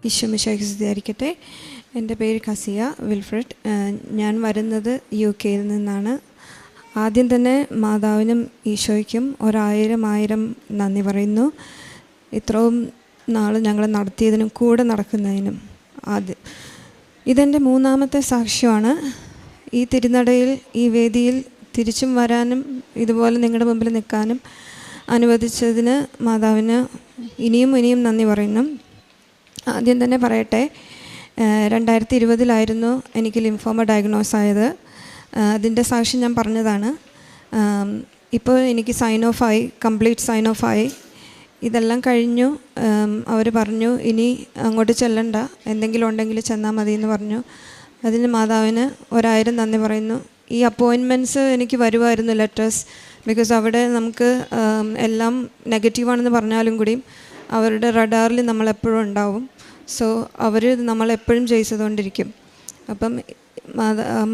ഈശോമിശിഹായ്ക്ക് സ്തുതിയായിരിക്കട്ടെ. എൻ്റെ പേര് കസിയ വിൽഫ്രഡ്. ഞാൻ വരുന്നത് UK നിന്നാണ്. ആദ്യം തന്നെ മാതാവിനും ഈശോയ്ക്കും 1000 നന്ദി പറയുന്നു. ഇത്രയും നാൾ ഞങ്ങൾ നടത്തിയതിനും കൂടെ നടക്കുന്നതിനും. ഇതെൻ്റെ 3ാമത്തെ സാക്ഷ്യമാണ്. ഈ തിരുനടയിൽ, ഈ വേദിയിൽ തിരിച്ചും വരാനും ഇതുപോലെ നിങ്ങളുടെ മുമ്പിൽ നിൽക്കാനും അനുവദിച്ചതിന് മാതാവിന് ഇനിയും നന്ദി പറയുന്നു. ആദ്യം തന്നെ പറയട്ടെ, 2020 എനിക്ക് ലിംഫോമ ഡയഗ്നോസ് ആയത്. അതിൻ്റെ സാക്ഷി ഞാൻ പറഞ്ഞതാണ്. ഇപ്പോൾ എനിക്ക് കംപ്ലീറ്റ് സൈൻ ഓഫ് ആയി. ഇതെല്ലാം കഴിഞ്ഞു. അവർ പറഞ്ഞു ഇനി അങ്ങോട്ട് ചെല്ലണ്ട, എന്തെങ്കിലും ഉണ്ടെങ്കിൽ ചെന്നാൽ മതി എന്ന് പറഞ്ഞു. അതിന് മാതാവിന് 1000 നന്ദി പറയുന്നു. ഈ അപ്പോയിൻമെൻറ്റ്സ് എനിക്ക് വരുമായിരുന്നു, ലെറ്റേഴ്സ്. ബിക്കോസ് അവിടെ നമുക്ക് എല്ലാം നെഗറ്റീവാണെന്ന് പറഞ്ഞാലും കൂടിയും അവരുടെ റഡാറിൽ നമ്മളെപ്പോഴും ഉണ്ടാവും. സോ അവർ നമ്മളെപ്പോഴും ചെയ്തുകൊണ്ടിരിക്കും. അപ്പം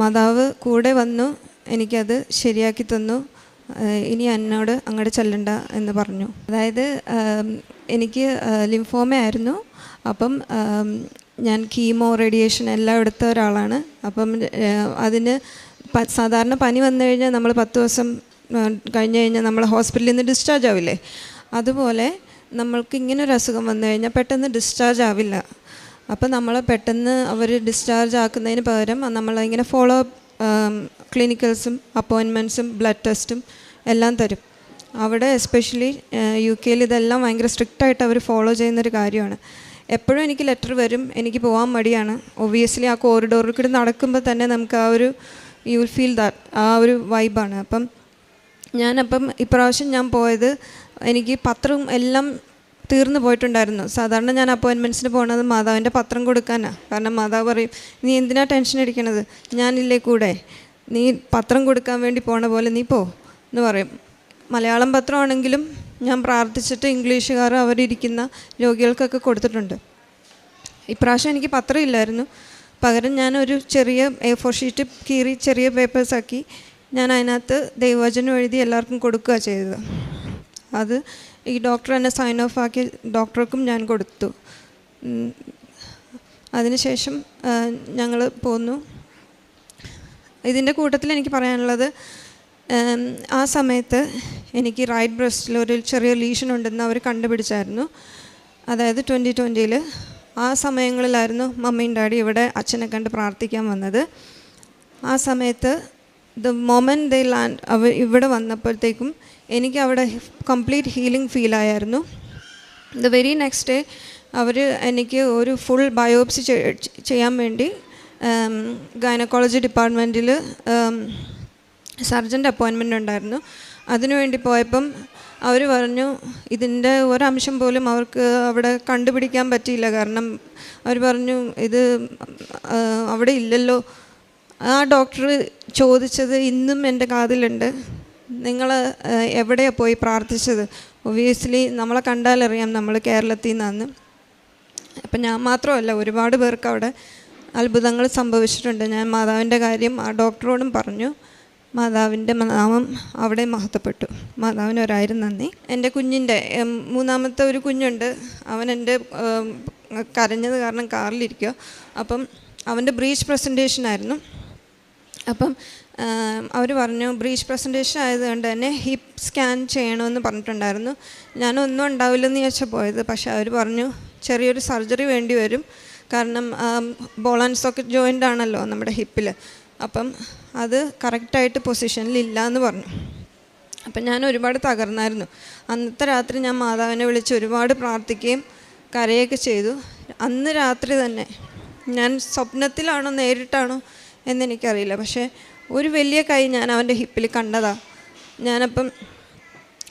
മാതാവ് കൂടെ വന്നു, എനിക്കത് ശരിയാക്കി തന്നു. ഇനി എന്നോട് അങ്ങോട്ട് ചെല്ലണ്ട എന്ന് പറഞ്ഞു. അതായത് എനിക്ക് ലിംഫോമ ആയിരുന്നു. അപ്പം ഞാൻ കീമോ, റേഡിയേഷൻ എല്ലാം എടുത്ത ഒരാളാണ്. അപ്പം അതിന് സാധാരണ പനി വന്നു കഴിഞ്ഞാൽ നമ്മൾ 10 ദിവസം കഴിഞ്ഞ് കഴിഞ്ഞാൽ നമ്മൾ ഹോസ്പിറ്റലിൽ നിന്ന് ഡിസ്ചാർജ് ആവില്ലേ, അതുപോലെ നമ്മൾക്ക് ഇങ്ങനൊരു അസുഖം വന്നു കഴിഞ്ഞാൽ പെട്ടെന്ന് ഡിസ്ചാർജ് ആവില്ല. അപ്പോൾ നമ്മൾ പെട്ടെന്ന് അവർ ഡിസ്ചാർജ് ആക്കുന്നതിന് പകരം നമ്മളിങ്ങനെ ഫോളോ അപ്പ് ക്ലിനിക്കൽസും അപ്പോയിൻമെൻറ്റ്സും ബ്ലഡ് ടെസ്റ്റും എല്ലാം തരും. അവിടെ എസ്പെഷ്യലി UK ഇതെല്ലാം ഭയങ്കര സ്ട്രിക്റ്റായിട്ട് അവർ ഫോളോ ചെയ്യുന്നൊരു കാര്യമാണ്. എപ്പോഴും എനിക്ക് ലെറ്റർ വരും, എനിക്ക് പോകാൻ മടിയാണ്. ഒബ്വിയസ്ലി ആ കോറിഡോറിൽ കൂടി നടക്കുമ്പോൾ തന്നെ നമുക്ക് ആ ഒരു യു വിൽ ഫീൽ ദാറ്റ്, ആ ഒരു വൈബാണ്. ഞാനപ്പം ഇപ്രാവശ്യം ഞാൻ പോയത്, എനിക്ക് പത്രം എല്ലാം തീർന്നു പോയിട്ടുണ്ടായിരുന്നു. സാധാരണ ഞാൻ അപ്പോയിൻമെൻറ്റ്സിന് പോകുന്നത് മാതാവിൻ്റെ പത്രം കൊടുക്കാനാണ്. കാരണം മാതാവ് പറയും, നീ എന്തിനാ ടെൻഷൻ അടിക്കണത്, ഞാനില്ലേ കൂടെ, നീ പത്രം കൊടുക്കാൻ വേണ്ടി പോണ പോലെ നീ പോ എന്ന് പറയും. മലയാളം പത്രമാണെങ്കിലും ഞാൻ പ്രാർത്ഥിച്ചിട്ട് ഇംഗ്ലീഷുകാർ അവരിയ്ക്കുന്ന രോഗികൾക്കൊക്കെ കൊടുത്തിട്ടുണ്ട്. ഇപ്രാവശ്യം എനിക്ക് പത്രം ഇല്ലായിരുന്നു. പകരം ഞാനൊരു ചെറിയ A4 ഷീറ്റ് കീറി ചെറിയ പേപ്പേഴ്സാക്കി ഞാൻ അതിനകത്ത് ദൈവവചനം എഴുതി എല്ലാവർക്കും കൊടുക്കുക ചെയ്തത്. അത് ഈ ഡോക്ടർ എന്നെ സൈൻ ഓഫ് ആക്കി ഡോക്ടർക്കും ഞാൻ കൊടുത്തു. അതിനുശേഷം ഞങ്ങൾ പോന്നു. ഇതിൻ്റെ കൂട്ടത്തിൽ എനിക്ക് പറയാനുള്ളത്, ആ സമയത്ത് എനിക്ക് റൈറ്റ് ബ്രസ്റ്റിൽ ഒരു ചെറിയ ലീഷൻ ഉണ്ടെന്ന് അവർ കണ്ടുപിടിച്ചായിരുന്നു. അതായത് 2020 ആ സമയങ്ങളിലായിരുന്നു മമ്മിയും ഡാഡി ഇവിടെ അച്ഛനെ കണ്ട് പ്രാർത്ഥിക്കാൻ വന്നത്. ആ സമയത്ത് മൊമെൻറ്റ് ദേ ലാൻഡ്, ഇവിടെ വന്നപ്പോഴത്തേക്കും എനിക്ക് അവിടെ കംപ്ലീറ്റ് ഹീലിംഗ് ഫീലായിരുന്നു. വെരി നെക്സ്റ്റ് ഡേ അവർ എനിക്ക് ഒരു ഫുൾ ബയോപ്സി ചെയ്യാൻ വേണ്ടി ഗൈനക്കോളജി ഡിപ്പാർട്ട്മെൻറ്റിൽ സർജൻ്റെ അപ്പോയിൻമെൻ്റ് ഉണ്ടായിരുന്നു. അതിനുവേണ്ടി പോയപ്പം അവർ പറഞ്ഞു ഇതിൻ്റെ ഒരംശം പോലും അവർക്ക് അവിടെ കണ്ടുപിടിക്കാൻ പറ്റിയില്ല. കാരണം അവർ പറഞ്ഞു ഇത് അവിടെ ഇല്ലല്ലോ. ആ ഡോക്ടർ ചോദിച്ചത് ഇന്നും എൻ്റെ കാതിലുണ്ട്, നിങ്ങൾ എവിടെയാണ് പോയി പ്രാർത്ഥിച്ചത്? ഒബ്വിയസ്ലി നമ്മളെ കണ്ടാലറിയാം നമ്മൾ കേരളത്തിൽ നിന്നാണ്. അപ്പം ഞാൻ മാത്രമല്ല, ഒരുപാട് പേർക്ക് അവിടെ അത്ഭുതങ്ങൾ സംഭവിച്ചിട്ടുണ്ട്. ഞാൻ മാതാവിൻ്റെ കാര്യം ആ ഡോക്ടറോടും പറഞ്ഞു. മാതാവിൻ്റെ നാമം അവിടെ മഹത്വപ്പെട്ടു. മാതാവിന് 1000 നന്ദി. എൻ്റെ കുഞ്ഞിൻ്റെ 3ാമത്തെ ഒരു കുഞ്ഞുണ്ട്. അവൻ എൻ്റെ കരഞ്ഞത് കാരണം കാറിലിരിക്കുക. അപ്പം അവൻ്റെ ബ്രീച്ച് പ്രസൻറ്റേഷനായിരുന്നു. അപ്പം അവർ പറഞ്ഞു ബ്രീച്ച് പ്രസൻറ്റേഷൻ ആയതുകൊണ്ട് തന്നെ ഹിപ്പ് സ്കാൻ ചെയ്യണമെന്ന് പറഞ്ഞിട്ടുണ്ടായിരുന്നു. ഞാനൊന്നും ഉണ്ടാവില്ലെന്ന് ചോദിച്ചാൽ പോയത്. പക്ഷേ അവർ പറഞ്ഞു ചെറിയൊരു സർജറി വേണ്ടി വരും, കാരണം ബോൾ ആൻഡ് സോക്കറ്റ് ജോയിൻ്റ് ആണല്ലോ നമ്മുടെ ഹിപ്പിൽ. അപ്പം അത് കറക്റ്റായിട്ട് പൊസിഷനിലില്ല എന്ന് പറഞ്ഞു. അപ്പം ഞാൻ ഒരുപാട് തകർന്നായിരുന്നു. അന്നത്തെ രാത്രി ഞാൻ മാതാവിനെ വിളിച്ച് ഒരുപാട് പ്രാർത്ഥിക്കുകയും കരയൊക്കെ ചെയ്തു. അന്ന് രാത്രി തന്നെ, ഞാൻ സ്വപ്നത്തിലാണോ നേരിട്ടാണോ എന്നെനിക്കറിയില്ല, പക്ഷേ ഒരു വലിയ കൈ ഞാൻ അവൻ്റെ ഹിപ്പിൽ കണ്ടതാണ്. ഞാനപ്പം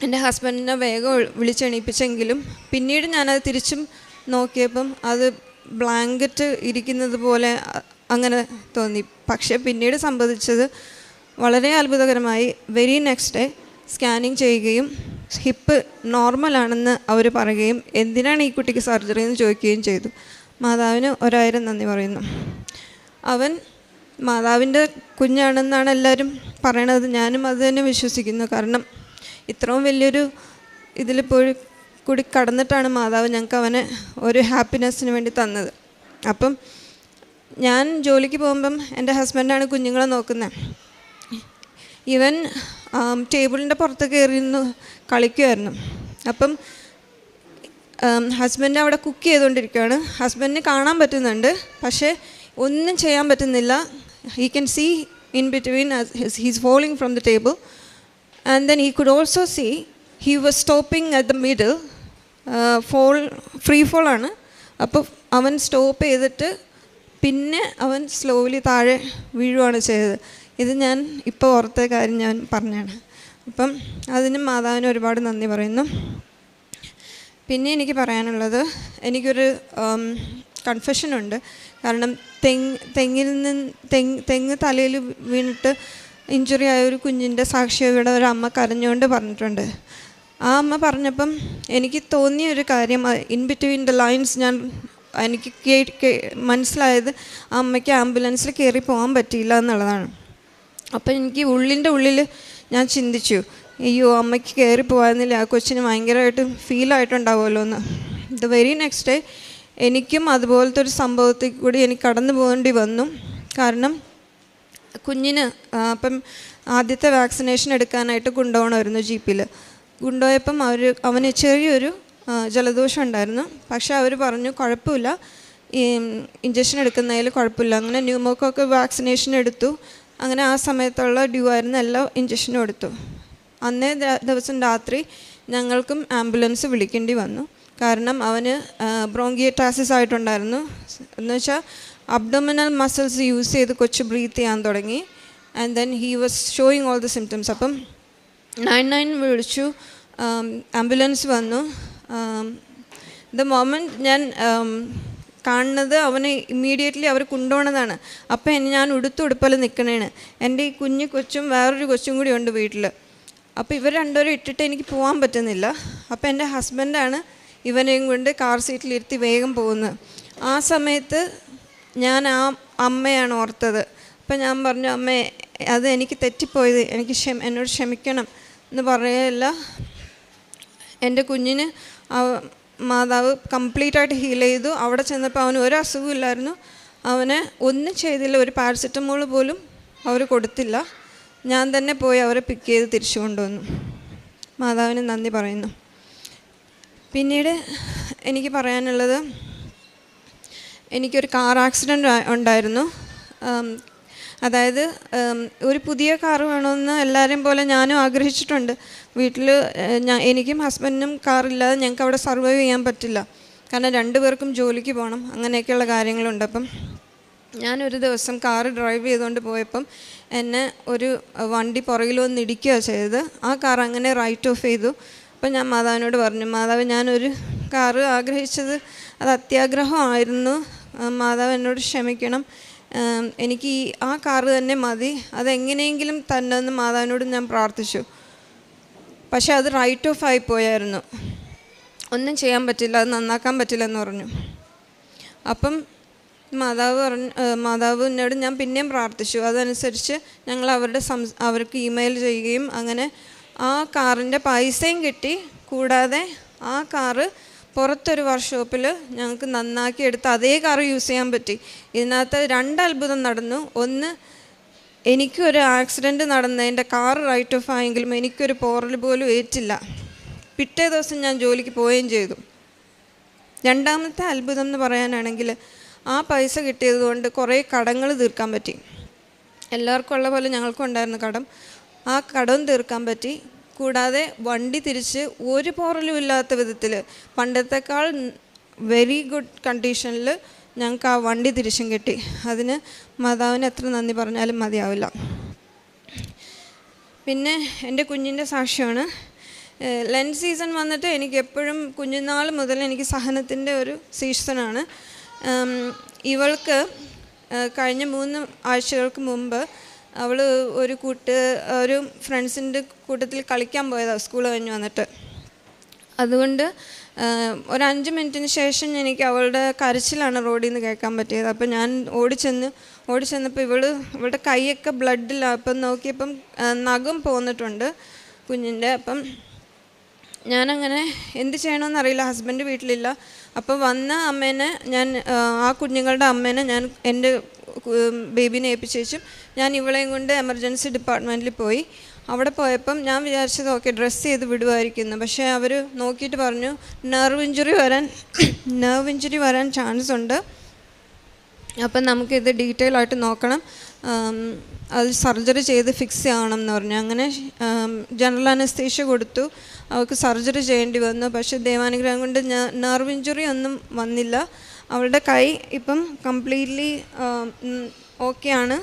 എൻ്റെ ഹസ്ബൻഡിനെ വേഗം വിളിച്ചെണീപ്പിച്ചെങ്കിലും പിന്നീട് ഞാനത് തിരിച്ചും നോക്കിയപ്പം അത് ബ്ലാങ്കറ്റ് ഇരിക്കുന്നത് പോലെ അങ്ങനെ തോന്നി. പക്ഷേ പിന്നീട് സംഭവിച്ചത് വളരെ അത്ഭുതകരമായി. വെരി നെക്സ്റ്റ് ഡേ സ്കാനിങ് ചെയ്യുകയും ഹിപ്പ് നോർമലാണെന്ന് അവർ പറയുകയും എന്തിനാണ് ഈ കുട്ടിക്ക് സർജറി എന്ന് ചോദിക്കുകയും ചെയ്തു. മാതാവിന് 1000 നന്ദി പറയുന്നു. അവൻ മാതാവിൻ്റെ കുഞ്ഞാണെന്നാണ് എല്ലാവരും പറയണത്. ഞാനും അത് തന്നെ വിശ്വസിക്കുന്നു. കാരണം ഇത്രയും വലിയൊരു ഇതിൽ പോയി കൂടി കടന്നിട്ടാണ് മാതാവ് ഞങ്ങൾക്ക് അവനെ ഒരു ഹാപ്പിനെസ്സിന് വേണ്ടി തന്നത്. അപ്പം ഞാൻ ജോലിക്ക് പോകുമ്പം എൻ്റെ ഹസ്ബൻഡാണ് കുഞ്ഞുങ്ങളെ നോക്കുന്നത്. ഇവൻ ടേബിളിൻ്റെ പുറത്ത് കയറിയിരുന്ന് കളിക്കുമായിരുന്നു. അപ്പം ഹസ്ബൻഡ് അവിടെ കുക്ക് ചെയ്തുകൊണ്ടിരിക്കുകയാണ്. ഹസ്ബൻഡിന് കാണാൻ പറ്റുന്നുണ്ട്, പക്ഷേ ഒന്നും ചെയ്യാൻ പറ്റുന്നില്ല. He can see in between he's falling from the table and then he could also see he was stopping at the middle. Free ഫോളാണ്. അപ്പോൾ അവൻ സ്റ്റോപ്പ് ചെയ്തിട്ട് പിന്നെ അവൻ സ്ലോലി താഴെ വീഴുകയാണ് ചെയ്തത്. ഇത് ഞാൻ ഇപ്പോൾ ഓർത്ത കാര്യം ഞാൻ പറഞ്ഞാണ്. അപ്പം അതിന് മാതാവിന് ഒരുപാട് നന്ദി പറയുന്നു. പിന്നെ എനിക്ക് പറയാനുള്ളത്, എനിക്കൊരു കൺഫെഷനുണ്ട്. കാരണം തെങ്ങ് തലയിൽ വീണിട്ട് ഇഞ്ചുറി ആയ ഒരു കുഞ്ഞിൻ്റെ സാക്ഷ്യം ഇവിടെ ഒരു അമ്മ കരഞ്ഞുകൊണ്ട് പറഞ്ഞിട്ടുണ്ട്. ആ അമ്മ പറഞ്ഞപ്പം എനിക്ക് തോന്നിയ ഒരു കാര്യം, ഇൻ ബിറ്റ്വീൻ ദ ലൈൻസ് എനിക്ക് മനസ്സിലായത് ആ അമ്മയ്ക്ക് ആംബുലൻസിൽ കയറി പോകാൻ പറ്റിയില്ല എന്നുള്ളതാണ്. അപ്പം എനിക്ക് ഉള്ളിൽ ഞാൻ ചിന്തിച്ചു, അയ്യോ അമ്മയ്ക്ക് കയറി പോകാമെന്നില്ല, ആ കൊച്ചിന് ഭയങ്കരമായിട്ട് ഫീലായിട്ടുണ്ടാവുമല്ലോ എന്ന്. ദ വെരി നെക്സ്റ്റ് ഡേ എനിക്കും അതുപോലത്തെ ഒരു സംഭവത്തിൽ കൂടി എനിക്ക് കടന്നു പോകേണ്ടി വന്നു. കാരണം കുഞ്ഞിന് അപ്പം ആദ്യത്തെ വാക്സിനേഷൻ എടുക്കാനായിട്ട് കൊണ്ടുപോകണമായിരുന്നു ജീപ്പിൽ. കൊണ്ടുപോയപ്പം അവന് ചെറിയൊരു ജലദോഷം ഉണ്ടായിരുന്നു. പക്ഷേ അവർ പറഞ്ഞു കുഴപ്പമില്ല, ഈ ഇഞ്ചക്ഷൻ എടുക്കുന്നതിൽ കുഴപ്പമില്ല. അങ്ങനെ ന്യൂമോക്കോക്ക് വാക്സിനേഷൻ എടുത്തു. അങ്ങനെ ആ സമയത്തുള്ള ഡ്യൂ ആയിരുന്ന എല്ലാ ഇഞ്ചക്ഷനും എടുത്തു. അന്നേ ദിവസം രാത്രി ഞങ്ങൾക്കും ആംബുലൻസ് വിളിക്കേണ്ടി വന്നു. കാരണം അവന് ബ്രോങ്കിയറ്റാസിസ് ആയിട്ടുണ്ടായിരുന്നു. എന്ന് വെച്ചാൽ അബ്ഡോമിനൽ മസിൽസ് യൂസ് ചെയ്ത് കൊച്ച് ബ്രീത്ത് ചെയ്യാൻ തുടങ്ങി. And then he was showing all the symptoms. അപ്പം 99 വിളിച്ചു, ആംബുലൻസ് വന്നു. ദ മൊമെൻറ്റ് ഞാൻ കാണുന്നത് അവനെ ഇമ്മീഡിയറ്റ്ലി അവർ കൊണ്ടുപോകണതാണ്. അപ്പം ഞാൻ ഉടുപ്പല നിൽക്കണേണ്. എൻ്റെ ഈ കുഞ്ഞു കൊച്ചും വേറൊരു കൊച്ചും കൂടി ഉണ്ട് വീട്ടിൽ. അപ്പോൾ ഇവർ രണ്ടുപേരും ഇട്ടിട്ട് എനിക്ക് പോകാൻ പറ്റുന്നില്ല. അപ്പോൾ എൻ്റെ ഹസ്ബൻഡാണ് ഇവനെയും കൊണ്ട് കാർ സീറ്റിലിരുത്തി വേഗം പോകുന്നത്. ആ സമയത്ത് ഞാൻ ആ അമ്മയാണ് ഓർത്തത്. അപ്പം ഞാൻ പറഞ്ഞു, അമ്മേ അത് എനിക്ക് തെറ്റിപ്പോയത്, എന്നോട് ക്ഷമിക്കണം എന്ന് പറയുകയല്ല. എൻ്റെ കുഞ്ഞിന് മാതാവ് കംപ്ലീറ്റായിട്ട് ഹീൽ ചെയ്തു. അവിടെ ചെന്നപ്പോൾ അവന് ഒരു അസുഖവും ഇല്ലായിരുന്നു. അവനെ ഒന്നും ചെയ്തില്ല, ഒരു പാരസെറ്റമോൾ പോലും അവർ കൊടുത്തില്ല. ഞാൻ തന്നെ പോയി അവരെ പിക്ക് ചെയ്ത് തിരിച്ചു കൊണ്ടുവന്നു. മാതാവിന് നന്ദി പറയുന്നു. പിന്നീട് എനിക്ക് പറയാനുള്ളത്, എനിക്കൊരു കാർ ആക്സിഡൻ്റ് ഉണ്ടായിരുന്നു. അതായത് ഒരു പുതിയ കാർ വേണമെന്ന് എല്ലാവരെയും പോലെ ഞാനും ആഗ്രഹിച്ചിട്ടുണ്ട്. വീട്ടിൽ എനിക്കും ഹസ്ബൻഡിനും കാറില്ലാതെ ഞങ്ങൾക്ക് അവിടെ സർവൈവ് ചെയ്യാൻ പറ്റില്ല. കാരണം രണ്ടുപേർക്കും ജോലിക്ക് പോകണം, അങ്ങനെയൊക്കെയുള്ള കാര്യങ്ങളുണ്ട്. അപ്പം ഞാനൊരു ദിവസം കാറ് ഡ്രൈവ് ചെയ്തുകൊണ്ട് പോയപ്പം എന്നെ ഒരു വണ്ടി പുറകിൽ വന്ന് ഇടിക്കുകയാണ് ചെയ്തത്. ആ കാർ അങ്ങനെ റൈറ്റ് ഓഫ് ചെയ്തു. അപ്പം ഞാൻ മാതാവിനോട് പറഞ്ഞു, മാതാവ് ഞാനൊരു കാറ് ആഗ്രഹിച്ചത് അത് അത്യാഗ്രഹമായിരുന്നു, മാതാവ് എന്നോട് ക്ഷമിക്കണം, എനിക്ക് ആ കാറ് തന്നെ മതി, അതെങ്ങനെയെങ്കിലും തന്നെ എന്ന് മാതാവിനോട് ഞാൻ പ്രാർത്ഥിച്ചു. പക്ഷെ അത് റൈറ്റ് ഓഫ് ആയി പോയായിരുന്നു, ഒന്നും ചെയ്യാൻ പറ്റില്ല, അത് നന്നാക്കാൻ പറ്റില്ലെന്ന് പറഞ്ഞു. അപ്പം മാതാവ് എന്നോട് ഞാൻ പിന്നെയും പ്രാർത്ഥിച്ചു. അതനുസരിച്ച് ഞങ്ങൾ അവർക്ക് ഇമെയിൽ ചെയ്യുകയും അങ്ങനെ ആ കാറിൻ്റെ പൈസയും കിട്ടി. കൂടാതെ ആ കാറ് പുറത്തൊരു വർക്ക്ഷോപ്പിൽ ഞങ്ങൾക്ക് നന്നാക്കി എടുത്ത് അതേ കാറ് യൂസ് ചെയ്യാൻ പറ്റി. ഇതിനകത്ത് 2 അത്ഭുതം നടന്നു. ഒന്ന്, എനിക്കൊരു ആക്സിഡൻറ്റ് നടന്നതിൻ്റെ കാറ് റൈറ്റ് ഓഫ് ആയെങ്കിലും എനിക്കൊരു പോറൽ പോലും ഏറ്റില്ല. പിറ്റേ ദിവസം ഞാൻ ജോലിക്ക് പോവുകയും ചെയ്തു. രണ്ടാമത്തെ അത്ഭുതം എന്ന് പറയാനാണെങ്കിൽ, ആ പൈസ കിട്ടിയത് കൊണ്ട് കുറേ കടങ്ങൾ തീർക്കാൻ പറ്റി. എല്ലാവർക്കും ഉള്ള പോലെ ഞങ്ങൾക്കും ഉണ്ടായിരുന്ന കടം, ആ കടം തീർക്കാൻ പറ്റി. കൂടാതെ വണ്ടി തിരിച്ച് ഒരു പോറലും ഇല്ലാത്ത വിധത്തിൽ പണ്ടത്തെക്കാൾ വെരി ഗുഡ് കണ്ടീഷനിൽ ഞങ്ങൾക്ക് ആ വണ്ടി തിരിച്ചും കിട്ടി. അതിന് മാതാവിന് എത്ര നന്ദി പറഞ്ഞാലും മതിയാവില്ല. പിന്നെ എൻ്റെ കുഞ്ഞിൻ്റെ സാക്ഷ്യമാണ്. ലെൻറ്റ് സീസൺ വന്നിട്ട് എനിക്ക് എപ്പോഴും കുഞ്ഞുനാൾ മുതൽ എനിക്ക് സഹനത്തിൻ്റെ ഒരു സീസണാണ്. ഇവൾക്ക് കഴിഞ്ഞ 3 ആഴ്ചകൾക്ക് മുമ്പ് അവൾ ഒരു ഫ്രണ്ട്സിൻ്റെ കൂട്ടത്തിൽ കളിക്കാൻ പോയതാണ് സ്കൂൾ കഴിഞ്ഞ് വന്നിട്ട്. അതുകൊണ്ട് ഒരു 5 മിനിറ്റിന് ശേഷം എനിക്ക് അവളുടെ കരച്ചിലാണ് റോഡിൽ നിന്ന് കേൾക്കാൻ പറ്റിയത്. അപ്പം ഞാൻ ഓടിച്ചെന്നപ്പോൾ ഇവളുടെ കൈയൊക്കെ ബ്ലഡിലാണ്. അപ്പം നോക്കിയപ്പം നഖം പോന്നിട്ടുണ്ട് കുഞ്ഞിൻ്റെ. അപ്പം ഞാനങ്ങനെ എന്ത് ചെയ്യണമെന്നറിയില്ല, ഹസ്ബൻഡ് വീട്ടിലില്ല. അപ്പോൾ വന്ന അമ്മേനെ ഞാൻ ആ കുഞ്ഞുങ്ങളുടെ അമ്മേനെ ഞാൻ എൻ്റെ ബേബീനെ ഏൽപ്പിച്ചേച്ചും ഞാൻ ഇവളെയും കൊണ്ട് എമർജൻസി ഡിപ്പാർട്ട്മെൻറ്റിൽ പോയി. അവിടെ പോയപ്പം ഞാൻ വിചാരിച്ചത് ഓക്കെ ഡ്രസ്സ് ചെയ്ത് വിടുമായിരിക്കുന്നു. പക്ഷേ അവർ നോക്കിയിട്ട് പറഞ്ഞു നെർവ് ഇഞ്ചുറി വരാൻ ചാൻസ് ഉണ്ട്, അപ്പം നമുക്കിത് ഡീറ്റെയിൽ ആയിട്ട് നോക്കണം, അത് സർജറി ചെയ്ത് ഫിക്സ് ചെയ്യണം എന്ന് പറഞ്ഞു. അങ്ങനെ ജനറൽ അനസ്തീഷ്യ കൊടുത്തു, അവൾക്ക് സർജറി ചെയ്യേണ്ടി വന്നു. പക്ഷേ ദൈവാനുഗ്രഹം കൊണ്ട് നെർവ് ഇഞ്ചുറി ഒന്നും വന്നില്ല. അവളുടെ കൈ ഇപ്പം കംപ്ലീറ്റ്ലി ഓക്കെയാണ്.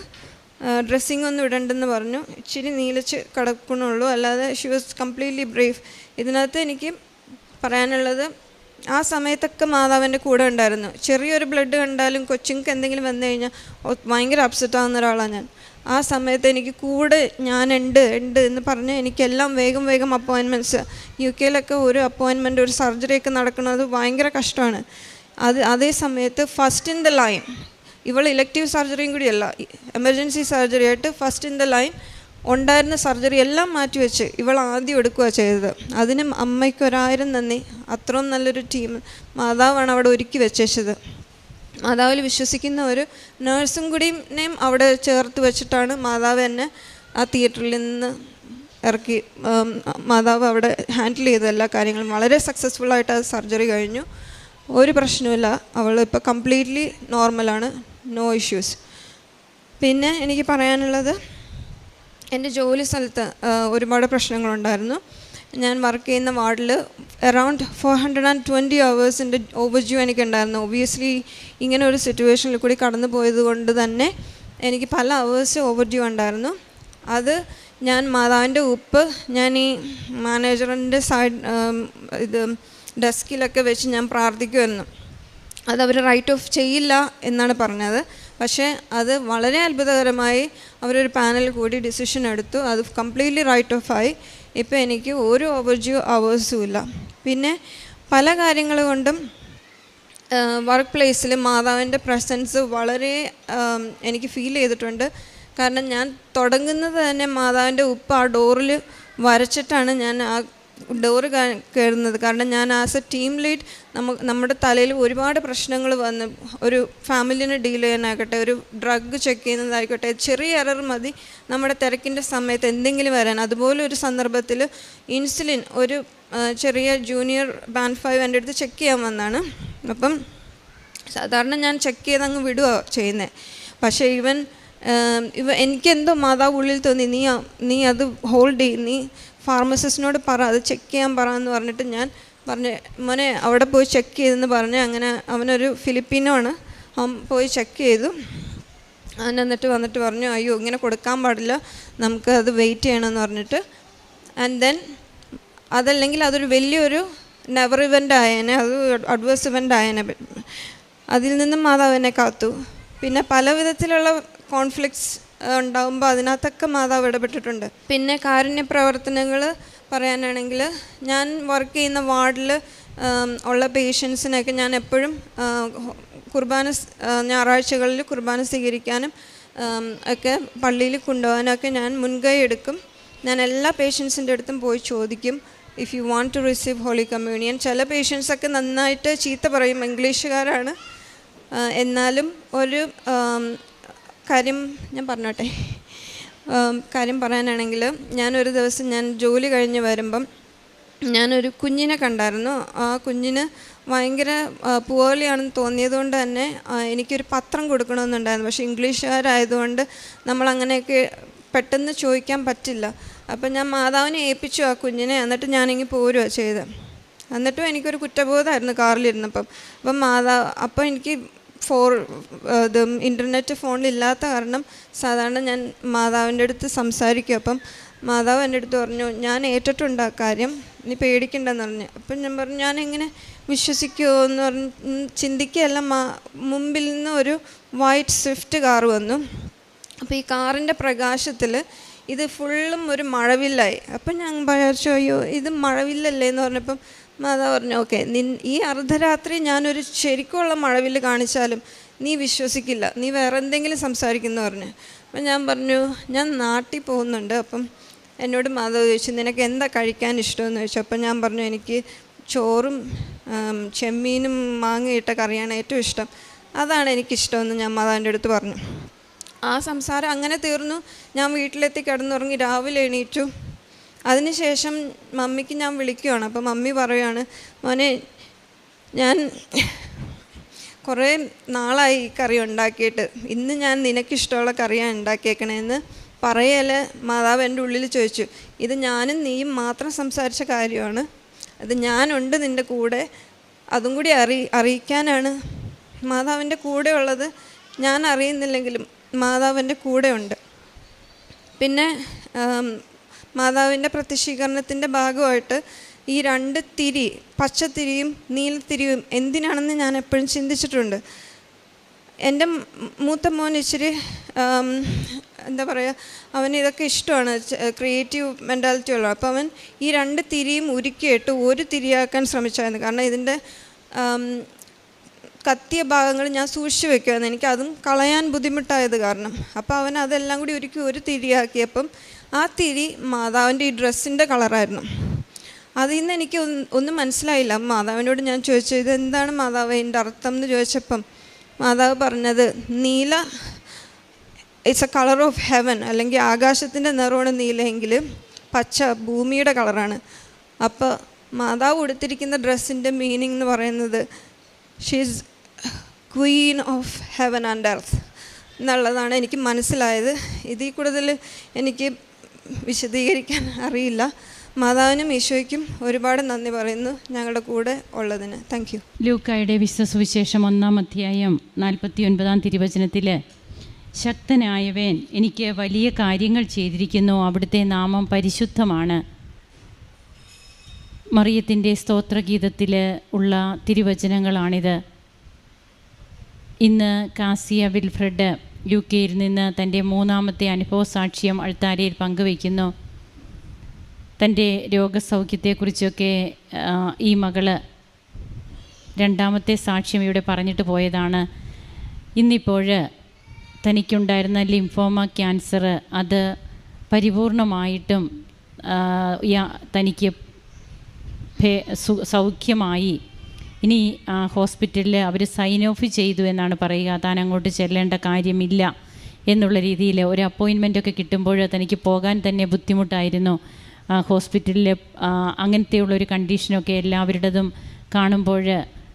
ഡ്രസ്സിങ് ഒന്നും ഇടണ്ടെന്ന് പറഞ്ഞു. ഇച്ചിരി നീലച്ച് കിടക്കണുള്ളൂ, അല്ലാതെ ഷി വാസ് കംപ്ലീറ്റ്ലി ബ്രേവ്. ഇതിനകത്ത് എനിക്ക് പറയാനുള്ളത്, ആ സമയത്തൊക്കെ മാതാവിൻ്റെ കൂടെ ഉണ്ടായിരുന്നു. ചെറിയൊരു ബ്ലഡ് കണ്ടാലും കൊച്ചുങ്ങൾക്ക് എന്തെങ്കിലും വന്നു കഴിഞ്ഞാൽ ഭയങ്കര അപ്സെറ്റ് ആവുന്ന ഒരാളാണ് ഞാൻ. ആ സമയത്ത് എനിക്ക് കൂടെ ഞാനുണ്ട് എന്ന് പറഞ്ഞ് എനിക്കെല്ലാം വേഗം അപ്പോയിൻമെൻറ്റ്സ്. UK ഒരു അപ്പോയിൻമെൻറ്റ്, ഒരു സർജറിയൊക്കെ നടക്കുന്നത് ഭയങ്കര കഷ്ടമാണ്. അതേ സമയത്ത് ഫസ്റ്റ് ഇൻ ദ ലൈൻ, ഇവൾ ഇലക്റ്റീവ് സർജറിയും കൂടിയല്ല, എമർജൻസി സർജറി ആയിട്ട് ഫസ്റ്റ് ഇൻ ദ ലൈൻ ഉണ്ടായിരുന്ന സർജറി എല്ലാം മാറ്റിവെച്ച് ഇവൾ ആദ്യം എടുക്കുക ചെയ്തത്. അതിനും അമ്മയ്ക്ക് 1000 നന്ദി. അത്രയും നല്ലൊരു ടീം മാതാവാണ് അവിടെ ഒരുക്കി വെച്ചത്. മാതാവിൽ വിശ്വസിക്കുന്ന ഒരു നേഴ്സും കൂടിയും അവിടെ ചേർത്ത് വെച്ചിട്ടാണ് മാതാവ് എന്നെ ആ തിയേറ്ററിൽ നിന്ന് ഇറക്കി. മാതാവ് അവിടെ ഹാൻഡിൽ ചെയ്ത എല്ലാ കാര്യങ്ങളും വളരെ സക്സസ്ഫുള്ളായിട്ട് ആ സർജറി കഴിഞ്ഞു. ഒരു പ്രശ്നമില്ല, അവൾ ഇപ്പോൾ കംപ്ലീറ്റ്ലി നോർമലാണ്, നോ ഇഷ്യൂസ്. പിന്നെ എനിക്ക് പറയാനുള്ളത്, എൻ്റെ ജോലി സ്ഥലത്ത് ഒരുപാട് പ്രശ്നങ്ങളുണ്ടായിരുന്നു. ഞാൻ വർക്ക് ചെയ്യുന്ന വാർഡിൽ അറൗണ്ട് 420 ഹവേഴ്സിൻ്റെ ഓവർഡ്യൂ എനിക്കുണ്ടായിരുന്നു. ഒബ്വിയസ്ലി ഇങ്ങനെ ഒരു സിറ്റുവേഷനിൽ കൂടി കടന്നു പോയത് കൊണ്ട് തന്നെ എനിക്ക് പല അവേഴ്സ് ഓവർഡ്യൂ ഉണ്ടായിരുന്നു. അത് ഞാൻ മാതാവിൻ്റെ ഉപ്പ് ഞാൻ ഈ മാനേജറിൻ്റെ സൈഡ് ഇത് ഡെസ്കിലൊക്കെ വെച്ച് ഞാൻ പ്രാർത്ഥിക്കുമായിരുന്നു. അതവർ റൈറ്റ് ഓഫ് ചെയ്യില്ല എന്നാണ് പറഞ്ഞത്. പക്ഷേ അത് വളരെ അത്ഭുതകരമായി അവരൊരു പാനൽ കൂടി ഡിസിഷൻ എടുത്തു. അത് കംപ്ലീറ്റ്ലി റൈറ്റ് ഓഫ് ആയി. ഇപ്പോൾ എനിക്ക് ഒരു ഓവർഡ്യൂ അവേഴ്സും ഇല്ല. പിന്നെ പല കാര്യങ്ങൾ കൊണ്ടും വർക്ക് പ്ലേസിൽ മാതാവിൻ്റെ പ്രസൻസ് വളരെ എനിക്ക് ഫീൽ ചെയ്തിട്ടുണ്ട്. കാരണം ഞാൻ തുടങ്ങുന്നത് തന്നെ മാതാവിൻ്റെ ഉപ്പ് ആ ഡോറിൽ വരച്ചിട്ടാണ് ഞാൻ ആ ഡോറ് കയറുന്നത്. കാരണം ഞാൻ ആസ് എ ടീം ലീഡ് നമ്മുടെ തലയിൽ ഒരുപാട് പ്രശ്നങ്ങൾ വന്ന്, ഒരു ഫാമിലിനെ ഡീൽ ചെയ്യാനായിക്കോട്ടെ, ഒരു ഡ്രഗ് ചെക്ക് ചെയ്യുന്നതായിക്കോട്ടെ, ചെറിയ എറർ മതി നമ്മുടെ തിരക്കിൻ്റെ സമയത്ത് എന്തെങ്കിലും വരാൻ. അതുപോലെ ഒരു സന്ദർഭത്തിൽ ഇൻസുലിൻ ഒരു ചെറിയ ജൂനിയർ ബാൻഡ് 5 എൻ്റെ അടുത്ത് ചെക്ക് ചെയ്യാൻ വന്നാണ്. അപ്പം സാധാരണ ഞാൻ ചെക്ക് ചെയ്ത് അങ്ങ് വിടുക ചെയ്യുന്നത്. പക്ഷേ എനിക്കെന്തോ മാതാവ് ഉള്ളിൽ തോന്നി, നീ അത് ഹോൾഡ് ചെയ്യും, നീ ഫാർമസിസ്റ്റിനോട് പറ, അത് ചെക്ക് ചെയ്യാൻ പറ എന്ന് പറഞ്ഞിട്ട് ഞാൻ പറഞ്ഞു, മോനെ അവിടെ പോയി ചെക്ക് ചെയ്തെന്ന് പറഞ്ഞ് അങ്ങനെ അവനൊരു ഫിലിപ്പീനോ ആണ്, അവൻ പോയി ചെക്ക് ചെയ്തു. അവൻ വന്നിട്ട് പറഞ്ഞു, അയ്യോ ഇങ്ങനെ കൊടുക്കാൻ പാടില്ല, നമുക്ക് അത് വെയിറ്റ് ചെയ്യണമെന്ന് പറഞ്ഞിട്ട്. ആൻഡ് ദെൻ അതല്ലെങ്കിൽ അതൊരു വലിയൊരു നെവർ ഇവൻ്റ് ആയേനെ, അത് അഡ്വേഴ്സ് ഇവൻ്റ് ആയേനെ. അതിൽ നിന്നും മാതാവ് എന്നെ കാത്തു. പിന്നെ പല വിധത്തിലുള്ള കോൺഫ്ലിക്ട്സ് ഉണ്ടാകുമ്പോൾ അതിനകത്തൊക്കെ മാതാവ് ഇടപെട്ടിട്ടുണ്ട്. പിന്നെ കാരുണ്യ പ്രവർത്തനങ്ങൾ പറയാനാണെങ്കിൽ, ഞാൻ വർക്ക് ചെയ്യുന്ന വാർഡിൽ ഉള്ള പേഷ്യൻസിനൊക്കെ ഞാൻ എപ്പോഴും ഞായറാഴ്ചകളിൽ കുർബാന സ്വീകരിക്കാനും ഒക്കെ പള്ളിയിൽ കൊണ്ടുപോകാനൊക്കെ ഞാൻ മുൻകൈ എടുക്കും. ഞാൻ എല്ലാ പേഷ്യൻസിൻ്റെ അടുത്തും പോയി ചോദിക്കും, if you want to receive holy communion. ചില പേഷ്യൻസൊക്കെ നന്നായിട്ട് ചീത്ത പറയും, ഇംഗ്ലീഷുകാരാണ്. എന്നാലും ഒരു കാര്യം ഞാൻ പറഞ്ഞോട്ടെ. കാര്യം പറയാനാണെങ്കിൽ, ഞാനൊരു ദിവസം ഞാൻ ജോലി കഴിഞ്ഞ് വരുമ്പം ഞാനൊരു കുഞ്ഞിനെ കണ്ടായിരുന്നു. ആ കുഞ്ഞിന് ഭയങ്കര പുവർലിയാണെന്ന് തോന്നിയതുകൊണ്ട് തന്നെ എനിക്കൊരു പത്രം കൊടുക്കണമെന്നുണ്ടായിരുന്നു. പക്ഷേ ഇംഗ്ലീഷുകാരായതുകൊണ്ട് നമ്മളങ്ങനെയൊക്കെ പെട്ടെന്ന് ചോദിക്കാൻ പറ്റില്ല. അപ്പം ഞാൻ മാതാവിനെ ഏൽപ്പിച്ചു ആ കുഞ്ഞിനെ. എന്നിട്ട് ഞാനിങ്ങനെ പോരുക ചെയ്ത്. എന്നിട്ടും എനിക്കൊരു കുറ്റബോധമായിരുന്നു കാറിലിരുന്നപ്പം. അപ്പം എനിക്ക് ഇൻ്റർനെറ്റ് ഫോണിലില്ലാത്ത കാരണം സാധാരണ ഞാൻ മാതാവിൻ്റെ അടുത്ത് സംസാരിക്കും. അപ്പം മാതാവ് എൻ്റെ അടുത്ത് പറഞ്ഞു, ഞാൻ ഏറ്റിട്ടുണ്ട് ആ കാര്യം, നീ പേടിക്കണ്ടെന്ന് പറഞ്ഞു. അപ്പം ഞാൻ പറഞ്ഞു, ഞാനെങ്ങനെ വിശ്വസിക്കുമോ എന്ന് പറഞ്ഞ് ചിന്തിക്കുകയല്ല. മുമ്പിൽ നിന്ന് ഒരു വൈറ്റ് സ്വിഫ്റ്റ് കാർ വന്നു. അപ്പോൾ ഈ കാറിൻ്റെ പ്രകാശത്തിൽ ഇത് ഫുള്ളും ഒരു മഴവില്ലായി. അപ്പം ഞാൻ വിചാരിച്ചു, അയ്യോ ഇത് മഴവില്ലല്ലേ എന്ന് പറഞ്ഞപ്പം മാതാവ് പറഞ്ഞു, ഓക്കെ, ഈ അർദ്ധരാത്രി ഞാനൊരു ശരിക്കുള്ള മഴവില്ല് കാണിച്ചാലും നീ വിശ്വസിക്കില്ല, നീ വേറെ എന്തെങ്കിലും സംസാരിക്കുന്നു പറഞ്ഞു. അപ്പം ഞാൻ പറഞ്ഞു, ഞാൻ നാട്ടിൽ പോകുന്നുണ്ട്, അപ്പം എന്നോട് മാധവ് ചോദിച്ചു, നിനക്ക് എന്താ കഴിക്കാൻ ഇഷ്ടമെന്ന് ചോദിച്ചു. അപ്പം ഞാൻ പറഞ്ഞു, എനിക്ക് ചോറും ചെമ്മീനും മാങ്ങയിട്ട കറിയാണ് ഏറ്റവും ഇഷ്ടം, അതാണ് എനിക്കിഷ്ടമെന്ന് ഞാൻ മാതാവിൻ്റെ അടുത്ത് പറഞ്ഞു. ആ സംസാരം അങ്ങനെ തീർന്നു. ഞാൻ വീട്ടിലെത്തി കിടന്നുറങ്ങി, രാവിലെ എണീറ്റു. അതിനുശേഷം മമ്മിക്ക് ഞാൻ വിളിക്കുകയാണ്. അപ്പം മമ്മി പറയുകയാണ്, മോനെ ഞാൻ കുറേ നാളായി ഈ കറി ഉണ്ടാക്കിയിട്ട്, ഇന്ന് ഞാൻ നിനക്കിഷ്ടമുള്ള കറിയാണ് ഉണ്ടാക്കിയേക്കണേന്ന് പറയൽ മാതാവ് എൻ്റെ ഉള്ളിൽ ചോദിച്ചു. ഇത് ഞാനും നീയും മാത്രം സംസാരിച്ച കാര്യമാണ്, അത് ഞാനുണ്ട് നിൻ്റെ കൂടെ, അതും കൂടി അറിയിക്കാനാണ് മാതാവിൻ്റെ കൂടെ ഉള്ളത്. ഞാൻ അറിയുന്നില്ലെങ്കിലും മാതാവിൻ്റെ കൂടെ ഉണ്ട്. പിന്നെ മാതാവിൻ്റെ പ്രത്യക്ഷീകരണത്തിൻ്റെ ഭാഗമായിട്ട് ഈ 2 തിരി, പച്ചത്തിരിയും നീലത്തിരിയും എന്തിനാണെന്ന് ഞാൻ എപ്പോഴും ചിന്തിച്ചിട്ടുണ്ട്. എൻ്റെ മൂത്ത മോൻ ഇച്ചിരി എന്താ പറയുക, അവന് ഇതൊക്കെ ഇഷ്ടമാണ്, ക്രിയേറ്റീവ് മെൻറ്റാലിറ്റി ഉള്ളത്. അപ്പോൾ അവൻ ഈ 2 തിരിയും ഉരുക്കിയിട്ട് ഒരു തിരിയാക്കാൻ ശ്രമിച്ചായിരുന്നു. കാരണം ഇതിൻ്റെ കത്തിയ ഭാഗങ്ങൾ ഞാൻ സൂക്ഷിച്ച് വെക്കുമായിരുന്നു, എനിക്കതും കളയാൻ ബുദ്ധിമുട്ടായത് കാരണം. അപ്പോൾ അവൻ അതെല്ലാം കൂടി ഉരുക്കി ഒരു തിരിയാക്കിയപ്പം ആ തിരി മാതാവിൻ്റെ ഈ ഡ്രസ്സിൻ്റെ കളറായിരുന്നു. അതിൽ നിന്ന് എനിക്ക് ഒന്നും മനസ്സിലായില്ല. മാതാവിനോട് ഞാൻ ചോദിച്ചു, ഇതെന്താണ് മാതാവ് ഇതിൻ്റെ അർത്ഥം എന്ന് ചോദിച്ചപ്പം മാതാവ് പറഞ്ഞത്, നീല it's A colour of heaven, അല്ലെങ്കിൽ ആകാശത്തിൻ്റെ നിറമാണ് നീലയെങ്കിൽ പച്ച ഭൂമിയുടെ കളറാണ്. അപ്പോൾ മാതാവ് ഉടുത്തിരിക്കുന്ന ഡ്രസ്സിൻ്റെ മീനിങ് എന്ന് പറയുന്നത് she is Queen of heaven and earth എന്നുള്ളതാണ് എനിക്ക് മനസ്സിലായത്. ഇതിൽ കൂടുതൽ എനിക്ക് വിശദീകരിക്കാൻ അറിയില്ല. മാതാവിനും ഈശോയ്ക്കും ഒരുപാട് നന്ദി പറയുന്നു ഞങ്ങളുടെ കൂടെ ഉള്ളതിന്. Thank you. ലൂക്കായുടെ വിശുദ്ധ സുവിശേഷം 1-ാം അധ്യായം 49-ാം തിരുവചനത്തിൽ, ശക്തനായവൻ എനിക്ക് വലിയ കാര്യങ്ങൾ ചെയ്തിരിക്കുന്നു, അവിടുത്തെ നാമം പരിശുദ്ധമാണ്. മറിയത്തിൻ്റെ സ്തോത്രഗീതത്തിൽ ഉള്ള തിരുവചനങ്ങളാണിത്. ഇന്ന് കാസിയ വിൽഫ്രഡ് UK-യിൽ നിന്ന് തൻ്റെ 3-ാമത്തെ അനുഭവ സാക്ഷ്യം അൾത്താരയിൽ പങ്കുവയ്ക്കുന്നു. തൻ്റെ രോഗസൗഖ്യത്തെക്കുറിച്ചൊക്കെ ഈ മകള് 2-ാമത്തെ സാക്ഷ്യം ഇവിടെ പറഞ്ഞിട്ട് പോയതാണ്. ഇന്നിപ്പോൾ തനിക്കുണ്ടായിരുന്ന ലിംഫോമ ക്യാൻസർ അത് പരിപൂർണമായിട്ടും തനിക്ക് സൗഖ്യമായി. ഇനി ഹോസ്പിറ്റലിൽ അവർ സൈൻ ഓഫ് ചെയ്തു എന്നാണ് പറയുക. താൻ അങ്ങോട്ട് ചെല്ലേണ്ട കാര്യമില്ല എന്നുള്ള രീതിയിൽ ഒരു അപ്പോയിൻമെൻറ്റൊക്കെ കിട്ടുമ്പോൾ തനിക്ക് പോകാൻ തന്നെ ബുദ്ധിമുട്ടായിരുന്നു. ഹോസ്പിറ്റലിൽ അങ്ങനത്തെയുള്ളൊരു കണ്ടീഷനൊക്കെ എല്ലാവരുടേതും കാണുമ്പോൾ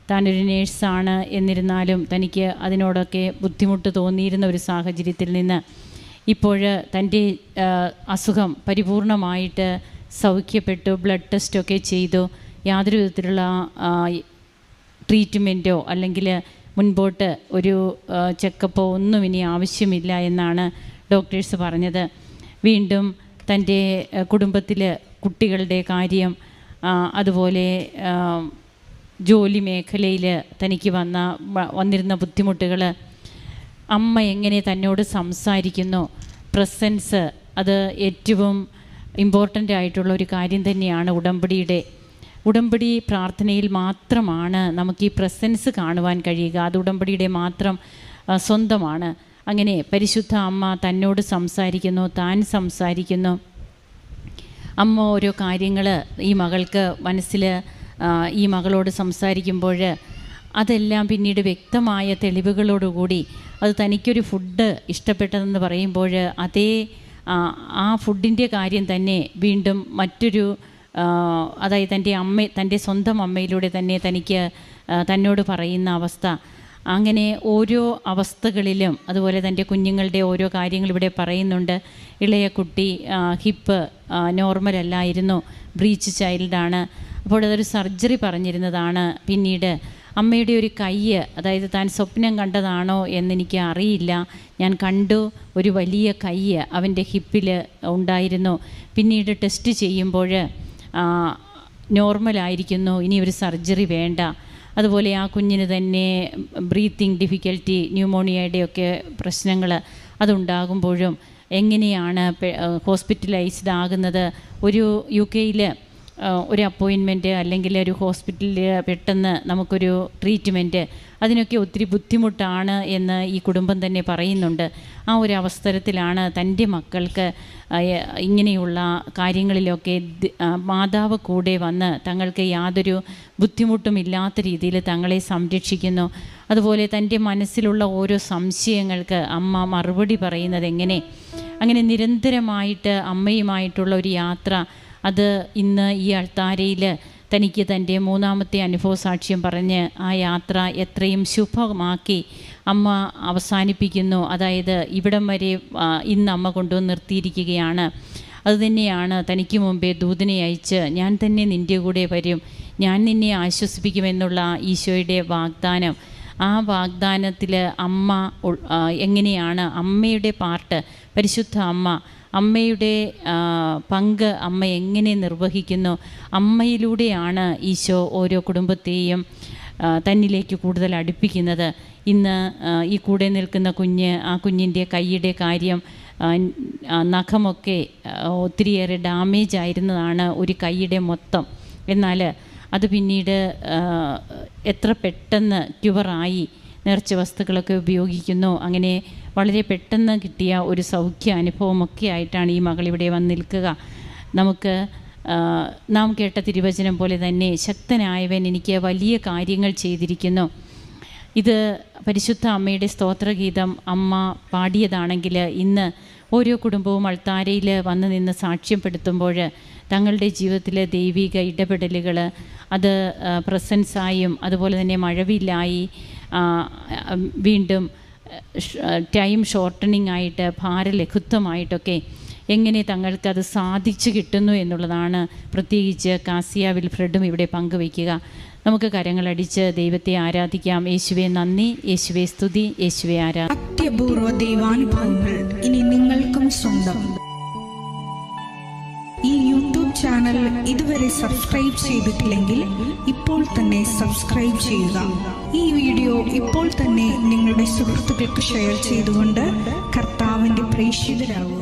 താനൊരു നേഴ്സാണ് എന്നിരുന്നാലും തനിക്ക് അതിനോടൊക്കെ ബുദ്ധിമുട്ട് തോന്നിയിരുന്ന ഒരു സാഹചര്യത്തിൽ നിന്ന് ഇപ്പോൾ തൻ്റെ അസുഖം പരിപൂർണമായിട്ട് സൗഖ്യപ്പെട്ടു. ബ്ലഡ് ടെസ്റ്റൊക്കെ ചെയ്തു. യാതൊരു വിധത്തിലുള്ള ട്രീറ്റ്മെൻറ്റോ അല്ലെങ്കിൽ മുൻപോട്ട് ഒരു ചെക്കപ്പോ ഒന്നും ഇനി ആവശ്യമില്ല എന്നാണ് ഡോക്ടേഴ്സ് പറഞ്ഞത്. വീണ്ടും തൻ്റെ കുടുംബത്തിൽ കുട്ടികളുടെ കാര്യം, അതുപോലെ ജോലി മേഖലയിൽ തനിക്ക് വന്നിരുന്ന ബുദ്ധിമുട്ടുകൾ, അമ്മ എങ്ങനെ തന്നോട് സംസാരിക്കുന്നു, പ്രസൻസ്, അത് ഏറ്റവും ഇമ്പോർട്ടൻ്റ് ആയിട്ടുള്ള ഒരു കാര്യം തന്നെയാണ്. ഉടമ്പടി പ്രാർത്ഥനയിൽ മാത്രമാണ് നമുക്ക് ഈ പ്രസൻസ് കാണുവാൻ കഴിയുക. അത് ഉടമ്പടിയുടെ മാത്രം സ്വന്തമാണ്. അങ്ങനെ പരിശുദ്ധ അമ്മ തന്നോട് സംസാരിക്കുന്നു, താൻ സംസാരിക്കുന്നു. അമ്മ ഓരോ കാര്യങ്ങൾ ഈ മകൾക്ക് മനസ്സിൽ ഈ മകളോട് സംസാരിക്കുമ്പോൾ അതെല്ലാം പിന്നീട് വ്യക്തമായ തെളിവുകളോടുകൂടി അത് തനിക്കൊരു ഫുഡ് ഇഷ്ടപ്പെട്ടതെന്ന് പറയുമ്പോൾ ആ ഫുഡിൻ്റെ കാര്യം തന്നെ വീണ്ടും മറ്റൊരു അതായത് തൻ്റെ സ്വന്തം അമ്മയിലൂടെ തന്നെ തന്നോട് പറയുന്ന അവസ്ഥ. അങ്ങനെ ഓരോ അവസ്ഥകളിലും അതുപോലെ തൻ്റെ കുഞ്ഞുങ്ങളുടെ ഓരോ കാര്യങ്ങൾ ഇവിടെ പറയുന്നുണ്ട്. ഇളയ കുട്ടി ഹിപ്പ് നോർമലല്ലായിരുന്നു, ബ്രീച്ച് ചൈൽഡാണ്. അപ്പോൾ അതൊരു സർജറി പറഞ്ഞിരുന്നതാണ്. പിന്നീട് അമ്മയുടെ ഒരു കൈ, അതായത് താൻ സ്വപ്നം കണ്ടതാണോ എന്നെനിക്ക് അറിയില്ല, ഞാൻ കണ്ടു, ഒരു വലിയ കൈ അവൻ്റെ ഹിപ്പിൽ ഉണ്ടായിരുന്നു. പിന്നീട് ടെസ്റ്റ് ചെയ്യുമ്പോൾ നോർമലായിരിക്കുന്നു, ഇനി ഒരു സർജറി വേണ്ട. അതുപോലെ ആ കുഞ്ഞിന് തന്നെ ബ്രീത്തിങ് ഡിഫിക്കൽറ്റി, ന്യൂമോണിയയുടെയൊക്കെ പ്രശ്നങ്ങൾ അതുണ്ടാകുമ്പോഴും എങ്ങനെയാണ് ഹോസ്പിറ്റലൈസ്ഡ് ആകുന്നത്. ഒരു UK-യിൽ ഒരു അപ്പോയിൻമെൻറ്റ് അല്ലെങ്കിൽ ഒരു ഹോസ്പിറ്റലിൽ പെട്ടെന്ന് നമുക്കൊരു ട്രീറ്റ്മെൻറ്റ് അതിനൊക്കെ ഒത്തിരി ബുദ്ധിമുട്ടാണ് എന്ന് ഈ കുടുംബം തന്നെ പറയുന്നുണ്ട്. ആ ഒരു അവസരത്തിലാണ് തൻ്റെ മക്കൾക്ക് ഇങ്ങനെയുള്ള കാര്യങ്ങളിലൊക്കെ മാതാവ് കൂടെ വന്ന് തങ്ങൾക്ക് യാതൊരു ബുദ്ധിമുട്ടുമില്ലാത്ത രീതിയിൽ തങ്ങളെ സംരക്ഷിക്കുന്നു. അതുപോലെ തൻ്റെ മനസ്സിലുള്ള ഓരോ സംശയങ്ങൾക്ക് അമ്മ മറുപടി പറയുന്നത് എങ്ങനെ, അങ്ങനെ നിരന്തരമായിട്ട് അമ്മയുമായിട്ടുള്ള ഒരു യാത്ര, അത് ഇന്ന് ഈ അൾത്താരയിൽ തനിക്ക് തൻ്റെ മൂന്നാമത്തെ അനുഭവ സാക്ഷ്യം പറഞ്ഞ് ആ യാത്ര എത്രയും ശുഭമാക്കി അമ്മ അവസാനിപ്പിക്കുന്നു. അതായത് ഇവിടം വരെ ഇന്ന് അമ്മ കൊണ്ടുവന്ന് നിർത്തിയിരിക്കുകയാണ്. അതുതന്നെയാണ് തനിക്ക് മുമ്പേ ദൂതനെ അയച്ച് ഞാൻ തന്നെ നിൻ്റെ കൂടെ വരും, ഞാൻ നിന്നെ ആശ്വസിപ്പിക്കുമെന്നുള്ള ഈശോയുടെ വാഗ്ദാനം. ആ വാഗ്ദാനത്തിൽ അമ്മ എങ്ങനെയാണ് അമ്മയുടെ പാർട്ട്, പരിശുദ്ധ അമ്മയുടെ പങ്ക് അമ്മ എങ്ങനെ നിർവഹിക്കുന്നു, അമ്മയിലൂടെയാണ് ഈശോ ഓരോ കുടുംബത്തെയും തന്നിലേക്ക് കൂടുതൽ അടുപ്പിക്കുന്നത്. ഇന്ന് ഈ കൂടെ നിൽക്കുന്ന കുഞ്ഞ്, ആ കുഞ്ഞിൻ്റെ കൈയുടെ കാര്യം, നഖമൊക്കെ ഒത്തിരിയേറെ ഡാമേജ് ആയിരുന്നതാണ് ഒരു കൈയുടെ മൊത്തം. എന്നാൽ അത് പിന്നീട് എത്ര പെട്ടെന്ന് ക്യുവറായി, നേർച്ച വസ്തുക്കളൊക്കെ ഉപയോഗിക്കുന്നു. അങ്ങനെ വളരെ പെട്ടെന്ന് കിട്ടിയ ഒരു സൗഖ്യ അനുഭവമൊക്കെ ആയിട്ടാണ് ഈ മകളിവിടെ വന്ന് നിൽക്കുക. നമുക്ക് നാം കേട്ട തിരുവചനം പോലെ തന്നെ ശക്തനായവൻ എനിക്ക് വലിയ കാര്യങ്ങൾ ചെയ്തിരിക്കുന്നു. ഇത് പരിശുദ്ധ അമ്മയുടെ സ്തോത്രഗീതം അമ്മ പാടിയതാണെങ്കിൽ ഇന്ന് ഓരോ കുടുംബവും അൾത്താരയിൽ വന്ന് നിന്ന് സാക്ഷ്യപ്പെടുത്തുമ്പോൾ തങ്ങളുടെ ജീവിതത്തിലെ ദൈവിക ഇടപെടലുകൾ അത് പ്രസൻസായും അതുപോലെ തന്നെ മഴവില്ലായി വീണ്ടും ടൈം ഷോർട്ടനിങ് ആയിട്ട് ഭാരലഘുത്വമായിട്ടൊക്കെ എങ്ങനെ തങ്ങൾക്കത് സാധിച്ചു കിട്ടുന്നു എന്നുള്ളതാണ് പ്രത്യേകിച്ച് കാസിയ വിൽഫ്രഡും ഇവിടെ പങ്കുവയ്ക്കുക. നമുക്ക് കരങ്ങളടിച്ച് ദൈവത്തെ ആരാധിക്കാം. യേശുവേ നന്ദി, യേശുവേ സ്തുതി, യേശുവേ ആരാധന. അത്യപൂർവ ദൈവാനുഭവങ്ങൾ ഇനി നിങ്ങൾക്കും സ്വന്തം. ഈ യൂട്യൂബ് ചാനൽ ഇതുവരെ സബ്സ്ക്രൈബ് ചെയ്തിട്ടില്ലെങ്കിൽ ഇപ്പോൾ തന്നെ സബ്സ്ക്രൈബ് ചെയ്യുക. ഈ വീഡിയോ ഇപ്പോൾ തന്നെ നിങ്ങളുടെ സുഹൃത്തുക്കൾക്ക് ഷെയർ ചെയ്തുകൊണ്ട് കർത്താവിൻ്റെ പ്രേക്ഷിതരാകുക.